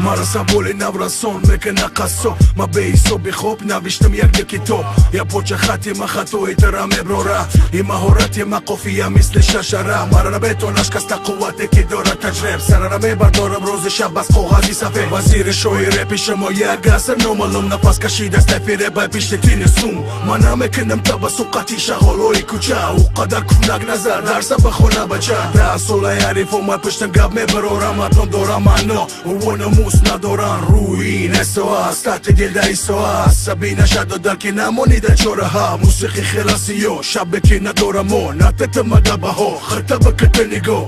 Mara sam voli navrason me ke naqaso Ma bejso bi khop navishtëm jak dhe kitop Ja po që khati ma khatoj të rame brora I ma horati ma kofia misli shashara Mara në beton ashka sta kuat e kidora të gjrep Sara rame bardora brozi shabas koha disa fe Vaziri shoj repi shëmo ja gasër në më lëm Në pas ka shida stefi reba e pishti ti në sum Mana me kënëm të basu qatisha holoj kuqa U qadar kunak nazar darsa bëkhona bëqa Da sola jari fo ma pështën gab me bërora Ma të ndora ma no U në mus në doran ruin SOS Stati djelda i SOS Sabina shado dal kina moni dhe qora ha Musiki khirasi jo Shabe kina dora mo Nate të më daba ho Khërta bë këtë nigo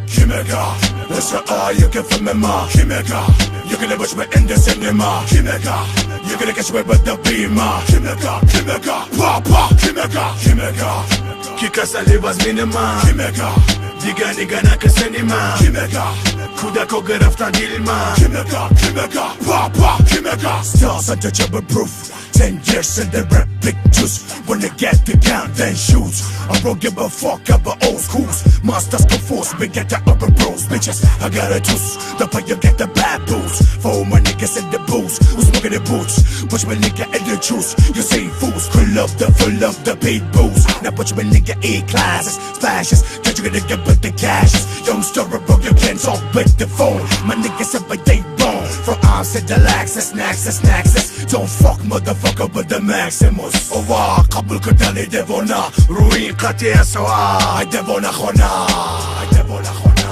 Kimega Nëse a ju ke fëm me ma Kimega Ju ke në bëq me ende sinema Kimega Ju ke në keq me bët dhe bima Kimega Kimega Pa pa Kimega Kimega Kika sali vazmine ma Kimega Diga niga na këseni ma Kimega Kuda ko gërëfta dilma Kimega Kimega Pa pa Kimega Stars at the jumper proof 10 years in the rap big juice When they get the count then shoot I don't give a fuck about old schools Masters can force me get the urban bros Bitches I got a juice The way you get the bad boots For my niggas in the boots Who's smoking the boots Watch my nigga in the juice You say fools full of the big booze Now watch my nigga E-classes Splashes Get you gonna get with the cashes Youngster bro you can't talk with the phone My niggas said but they wrong From arms to the lax snacks Don't fuck motherfucker with the Maximus Ova قبل كتاني ديفونا روين قاتي سوا ديفونا خونا ديفونا خونا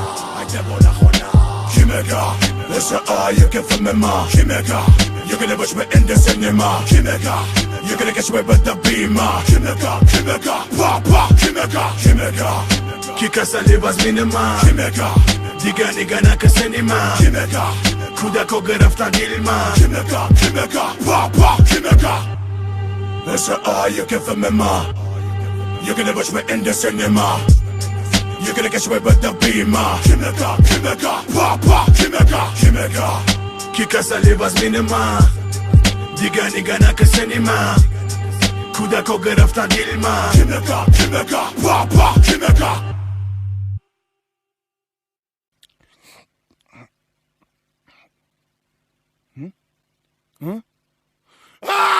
ديفونا خونا Kimega لسه you can feel me ma Kimega You gonna watch me in the cinema Kimega You gonna catch me with the beamer Kimega Kimega Pa pa Kimega Kimega Kika sali vazmine ma Kimega Diga niga na këseni ma Kimega Kuda ko gërëfta dilma Kimega Kimega Pa pa Kimega Nëse a ju ke fëm me ma You gonna watch me in the cinema You gonna catch me with the beamer Kimega Kimega Pa pa Kimega Kimega Kika sali vazmine ma Diga niga na këseni ma Kuda ko gërëfta dilma Kimega Kimega Pa pa Kimega Ah!